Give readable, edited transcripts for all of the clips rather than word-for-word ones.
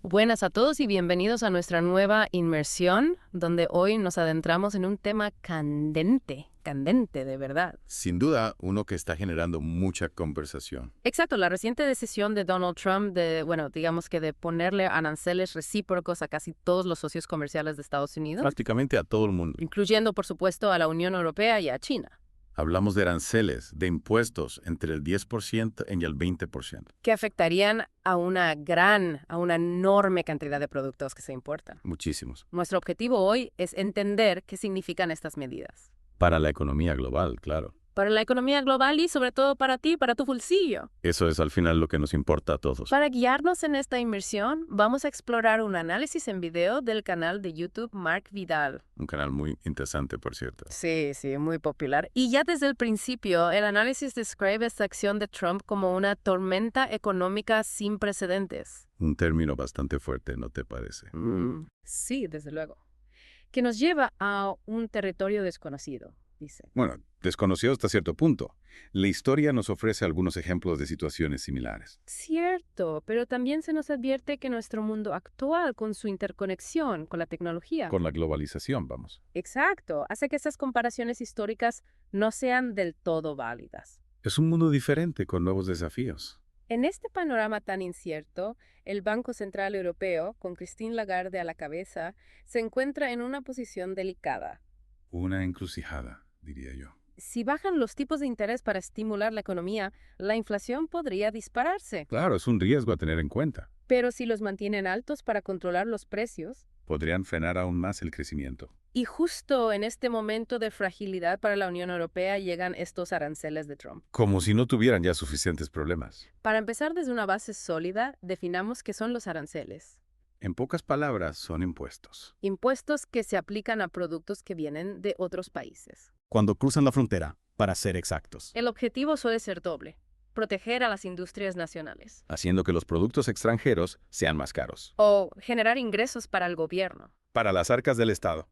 Buenas a todos y bienvenidos a nuestra nueva inmersión, donde hoy nos adentramos en un tema candente de verdad. Sin duda, uno que está generando mucha conversación. Exacto, la reciente decisión de Donald Trump de, digamos que de ponerle aranceles recíprocos a casi todos los socios comerciales de Estados Unidos, Prácticamente a todo el mundo. incluyendo, por supuesto, a la Unión Europea y a China, Hablamos de aranceles, de impuestos entre el 10% y el 20%. que afectarían a una enorme cantidad de productos que se importan. Muchísimos. Nuestro objetivo hoy es entender qué significan estas medidas. Para la economía global, claro. Para la economía global y sobre todo para ti, para tu bolsillo. Eso es al final lo que nos importa a todos. Para guiarnos en esta inmersión, vamos a explorar un análisis en video del canal de YouTube Mark Vidal. Un canal muy interesante, por cierto. Sí, muy popular. Y ya desde el principio, el análisis describe esta acción de Trump como una tormenta económica sin precedentes. Un término bastante fuerte, ¿no te parece? Sí, desde luego. Que nos lleva a un territorio desconocido, dice. Bueno, desconocido hasta cierto punto. La historia nos ofrece algunos ejemplos de situaciones similares. Cierto, pero también se nos advierte que nuestro mundo actual, con su interconexión con la tecnología, Con la globalización, vamos. exacto, hace que estas comparaciones históricas no sean del todo válidas. Es un mundo diferente con nuevos desafíos. En este panorama tan incierto, el Banco Central Europeo, con Christine Lagarde a la cabeza, se encuentra en una posición delicada. Una encrucijada, diría yo. Si bajan los tipos de interés para estimular la economía, la inflación podría dispararse. Claro, es un riesgo a tener en cuenta. Pero si los mantienen altos para controlar los precios, Podrían frenar aún más el crecimiento. y justo en este momento de fragilidad para la Unión Europea llegan estos aranceles de Trump. Como si no tuvieran ya suficientes problemas. Para empezar desde una base sólida, definamos qué son los aranceles. En pocas palabras, son impuestos. Impuestos que se aplican a productos que vienen de otros países. Cuando cruzan la frontera, para ser exactos, El objetivo suele ser doble: proteger a las industrias nacionales Haciendo que los productos extranjeros sean más caros. o generar ingresos para el gobierno. Para las arcas del Estado.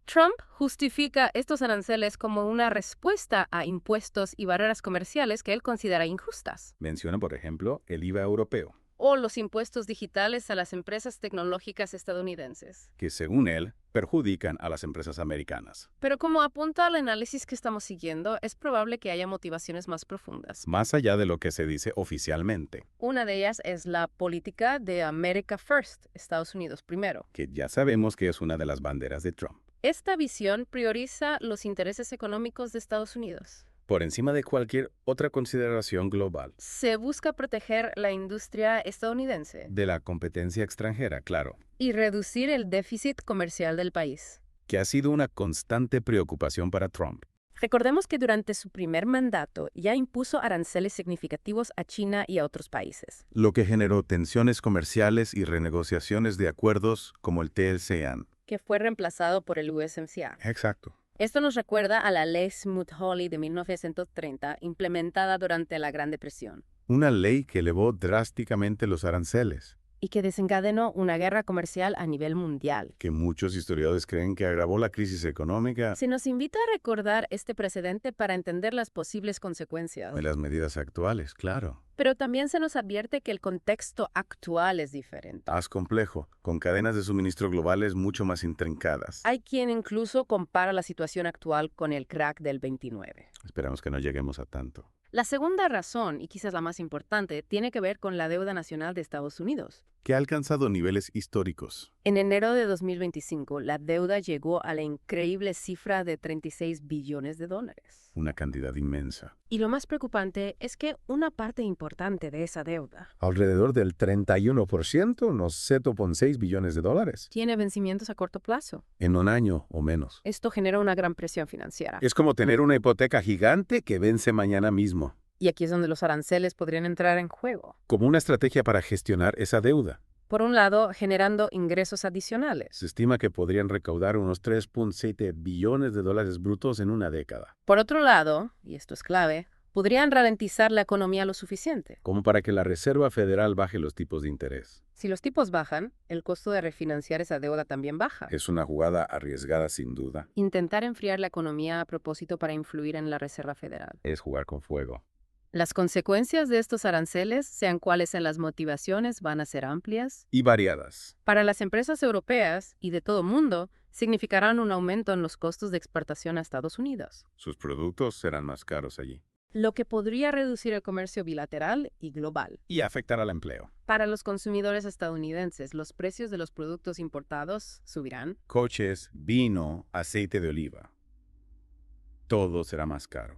Trump justifica estos aranceles como una respuesta a impuestos y barreras comerciales que él considera injustas, Menciona, por ejemplo, el IVA europeo, o los impuestos digitales a las empresas tecnológicas estadounidenses. que según él, perjudican a las empresas americanas. Pero como apunta al análisis que estamos siguiendo, es probable que haya motivaciones más profundas. Más allá de lo que se dice oficialmente, Una de ellas es la política de America First, Estados Unidos primero. que ya sabemos que es una de las banderas de Trump. Esta visión prioriza los intereses económicos de Estados Unidos. Por encima de cualquier otra consideración global. Se busca proteger la industria estadounidense De la competencia extranjera, claro. y reducir el déficit comercial del país. Que ha sido una constante preocupación para Trump. Recordemos que durante su primer mandato ya impuso aranceles significativos a China y a otros países. Lo que generó tensiones comerciales y renegociaciones de acuerdos como el TLCAN. Que fue reemplazado por el USMCA. Exacto. Esto nos recuerda a la ley Smoot-Hawley de 1930, implementada durante la Gran Depresión, Una ley que elevó drásticamente los aranceles, y que desencadenó una guerra comercial a nivel mundial. que muchos historiadores creen que agravó la crisis económica Se nos invita a recordar este precedente para entender las posibles consecuencias. y las medidas actuales, claro. Pero también se nos advierte que el contexto actual es diferente. Más complejo, con cadenas de suministro globales mucho más intrincadas. Hay quien incluso compara la situación actual con el crack del 29. Esperamos que no lleguemos a tanto. La segunda razón, y quizás la más importante, tiene que ver con la deuda nacional de Estados Unidos. Que ha alcanzado niveles históricos. En enero de 2025, la deuda llegó a la increíble cifra de 36 billones de dólares. Una cantidad inmensa. Y lo más preocupante es que una parte importante de esa deuda Alrededor del 31%, unos 7,6 billones de dólares. tiene vencimientos a corto plazo. En un año o menos. Esto genera una gran presión financiera. Es como tener una hipoteca gigante que vence mañana mismo. Y aquí es donde los aranceles podrían entrar en juego. Como una estrategia para gestionar esa deuda. Por un lado, generando ingresos adicionales. Se estima que podrían recaudar unos 3,7 billones de dólares brutos en una década. Por otro lado, y esto es clave, podrían ralentizar la economía lo suficiente. Como para que la Reserva Federal baje los tipos de interés. Si los tipos bajan, el costo de refinanciar esa deuda también baja. Es una jugada arriesgada sin duda. Intentar enfriar la economía a propósito para influir en la Reserva Federal. Es jugar con fuego. Las consecuencias de estos aranceles, sean cuales sean las motivaciones, van a ser amplias. Y variadas. Para las empresas europeas y de todo el mundo, significarán un aumento en los costos de exportación a Estados Unidos, Sus productos serán más caros allí. lo que podría reducir el comercio bilateral y global. Y afectar al empleo. Para los consumidores estadounidenses, los precios de los productos importados subirán. Coches, vino, aceite de oliva. Todo será más caro.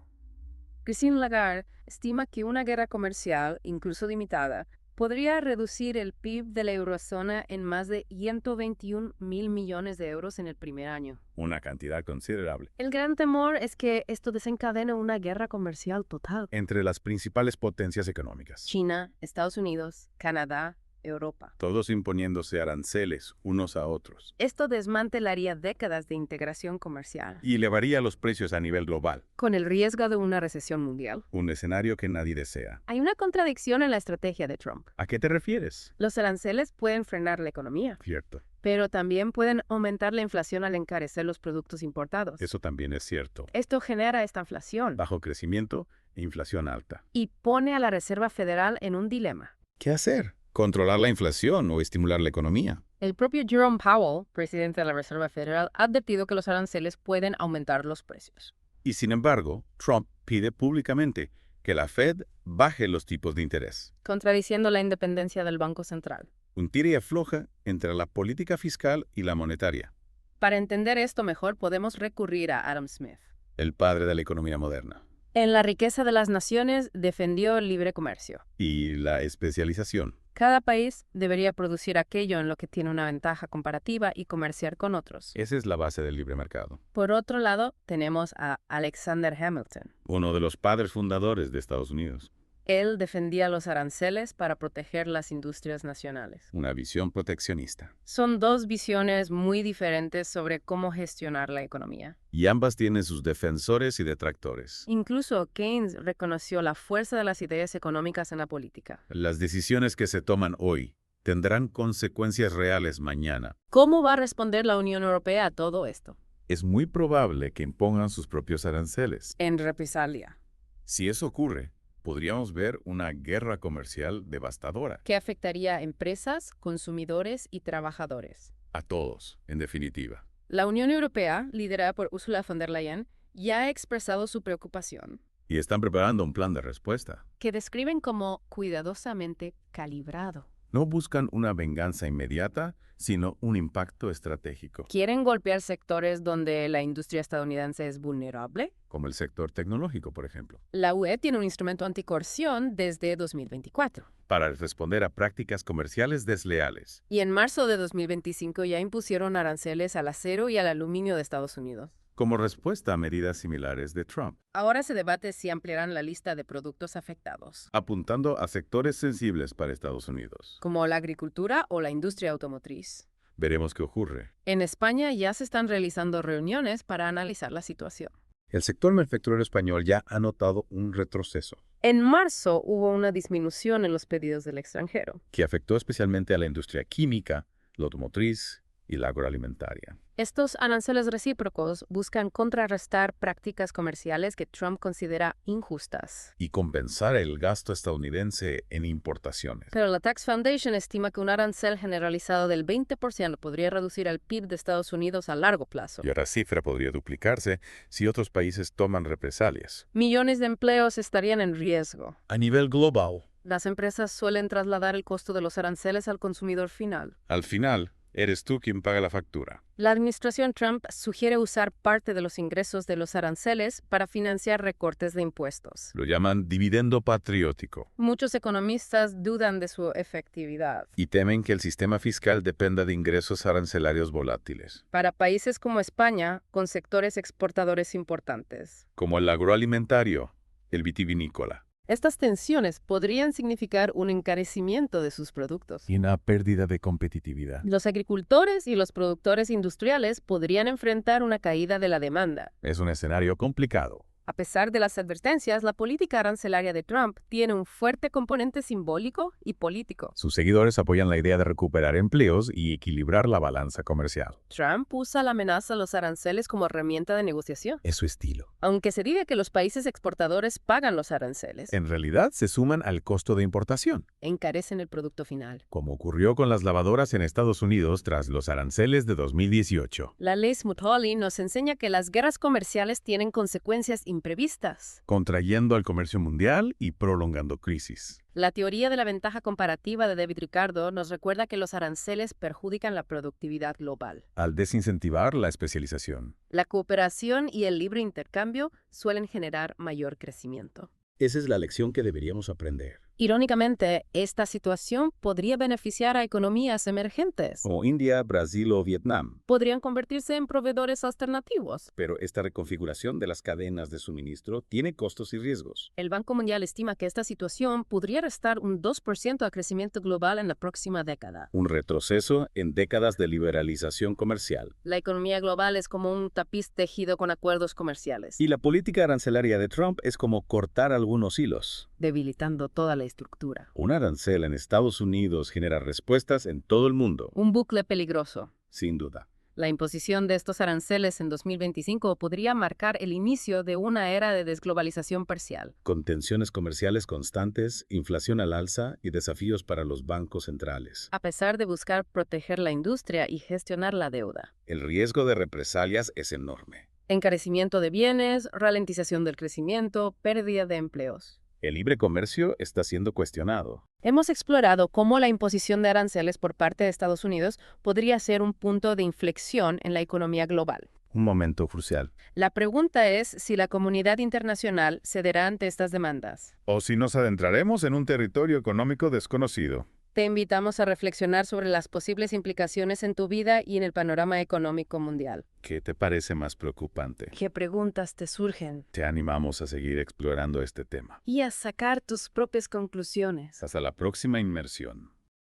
Christine Lagarde estima que una guerra comercial, incluso limitada, podría reducir el PIB de la eurozona en más de 121.000 millones de euros en el primer año. Una cantidad considerable. El gran temor es que esto desencadene una guerra comercial total. Entre las principales potencias económicas. China, Estados Unidos, Canadá, Europa. Todos imponiéndose aranceles unos a otros. Esto desmantelaría décadas de integración comercial, Y elevaría los precios a nivel global. con el riesgo de una recesión mundial. Un escenario que nadie desea. Hay una contradicción en la estrategia de Trump. ¿A qué te refieres? Los aranceles pueden frenar la economía, Cierto. pero también pueden aumentar la inflación al encarecer los productos importados. Eso también es cierto. Esto genera esta inflación Bajo crecimiento e inflación alta. y pone a la Reserva Federal en un dilema. ¿Qué hacer? ¿Controlar la inflación o estimular la economía? El propio Jerome Powell, presidente de la Reserva Federal, ha advertido que los aranceles pueden aumentar los precios. Y sin embargo, Trump pide públicamente que la Fed baje los tipos de interés. Contradiciendo la independencia del Banco Central. Un tira y afloja entre la política fiscal y la monetaria. Para entender esto mejor, podemos recurrir a Adam Smith. El padre de la economía moderna. En La riqueza de las naciones defendió el libre comercio. Y la especialización. Cada país debería producir aquello en lo que tiene una ventaja comparativa y comerciar con otros. Esa es la base del libre mercado. Por otro lado, tenemos a Alexander Hamilton. Uno de los padres fundadores de Estados Unidos. Él defendía los aranceles para proteger las industrias nacionales. Una visión proteccionista. Son dos visiones muy diferentes sobre cómo gestionar la economía. Y ambas tienen sus defensores y detractores. Incluso Keynes reconoció la fuerza de las ideas económicas en la política. Las decisiones que se toman hoy tendrán consecuencias reales mañana. ¿Cómo va a responder la Unión Europea a todo esto? Es muy probable que impongan sus propios aranceles. En represalia. Si eso ocurre, podríamos ver una guerra comercial devastadora. Que afectaría a empresas, consumidores y trabajadores. A todos, en definitiva. La Unión Europea, liderada por Ursula von der Leyen, ya ha expresado su preocupación, Y están preparando un plan de respuesta. que describen como cuidadosamente calibrado. No buscan una venganza inmediata, sino un impacto estratégico, ¿Quieren golpear sectores donde la industria estadounidense es vulnerable? como el sector tecnológico, por ejemplo, La UE tiene un instrumento anticoerción desde 2024. para responder a prácticas comerciales desleales. Y en marzo de 2025 ya impusieron aranceles al acero y al aluminio de Estados Unidos. Como respuesta a medidas similares de Trump, Ahora se debate si ampliarán la lista de productos afectados, apuntando a sectores sensibles para Estados Unidos. como la agricultura o la industria automotriz. Veremos qué ocurre. En España ya se están realizando reuniones para analizar la situación. El sector manufacturero español ya ha notado un retroceso, En marzo hubo una disminución en los pedidos del extranjero. que afectó especialmente a la industria química, la automotriz y la agroalimentaria. Estos aranceles recíprocos buscan contrarrestar prácticas comerciales que Trump considera injustas. Y compensar el gasto estadounidense en importaciones. Pero la Tax Foundation estima que un arancel generalizado del 20% podría reducir el PIB de Estados Unidos a largo plazo. Y la cifra podría duplicarse si otros países toman represalias. Millones de empleos estarían en riesgo. A nivel global, Las empresas suelen trasladar el costo de los aranceles al consumidor final. al final, eres tú quien paga la factura. La administración Trump sugiere usar parte de los ingresos de los aranceles para financiar recortes de impuestos. Lo llaman dividendo patriótico Muchos economistas dudan de su efectividad. y temen que el sistema fiscal dependa de ingresos arancelarios volátiles, Para países como España, con sectores exportadores importantes. como el agroalimentario, el vitivinícola. Estas tensiones podrían significar un encarecimiento de sus productos. Y una pérdida de competitividad. Los agricultores y los productores industriales podrían enfrentar una caída de la demanda. Es un escenario complicado. A pesar de las advertencias, la política arancelaria de Trump tiene un fuerte componente simbólico y político. Sus seguidores apoyan la idea de recuperar empleos y equilibrar la balanza comercial. Trump usa la amenaza a los aranceles como herramienta de negociación. Es su estilo. Aunque se diga que los países exportadores pagan los aranceles, En realidad, se suman al costo de importación, encarecen el producto final. como ocurrió con las lavadoras en Estados Unidos tras los aranceles de 2018. La ley Smoot-Hawley nos enseña que las guerras comerciales tienen consecuencias imprevistas. Contrayendo al comercio mundial y prolongando crisis. La teoría de la ventaja comparativa de David Ricardo nos recuerda que los aranceles perjudican la productividad global. Al desincentivar la especialización. La cooperación y el libre intercambio suelen generar mayor crecimiento. Esa es la lección que deberíamos aprender. Irónicamente, esta situación podría beneficiar a economías emergentes. Como India, Brasil o Vietnam. Podrían convertirse en proveedores alternativos. Pero esta reconfiguración de las cadenas de suministro tiene costos y riesgos. El Banco Mundial estima que esta situación podría restar un 2% al crecimiento global en la próxima década. Un retroceso en décadas de liberalización comercial. La economía global es como un tapiz tejido con acuerdos comerciales, Y la política arancelaria de Trump es como cortar algunos hilos. debilitando toda la estructura. Un arancel en Estados Unidos genera respuestas en todo el mundo, Un bucle peligroso. sin duda. La imposición de estos aranceles en 2025 podría marcar el inicio de una era de desglobalización parcial. Con tensiones comerciales constantes, inflación al alza y desafíos para los bancos centrales. A pesar de buscar proteger la industria y gestionar la deuda. El riesgo de represalias es enorme. Encarecimiento de bienes, ralentización del crecimiento, pérdida de empleos. El libre comercio está siendo cuestionado. Hemos explorado cómo la imposición de aranceles por parte de Estados Unidos podría ser un punto de inflexión en la economía global. Un momento crucial. La pregunta es si la comunidad internacional cederá ante estas demandas. O si nos adentraremos en un territorio económico desconocido. Te invitamos a reflexionar sobre las posibles implicaciones en tu vida y en el panorama económico mundial. ¿Qué te parece más preocupante? ¿Qué preguntas te surgen? Te animamos a seguir explorando este tema. Y a sacar tus propias conclusiones. Hasta la próxima inmersión.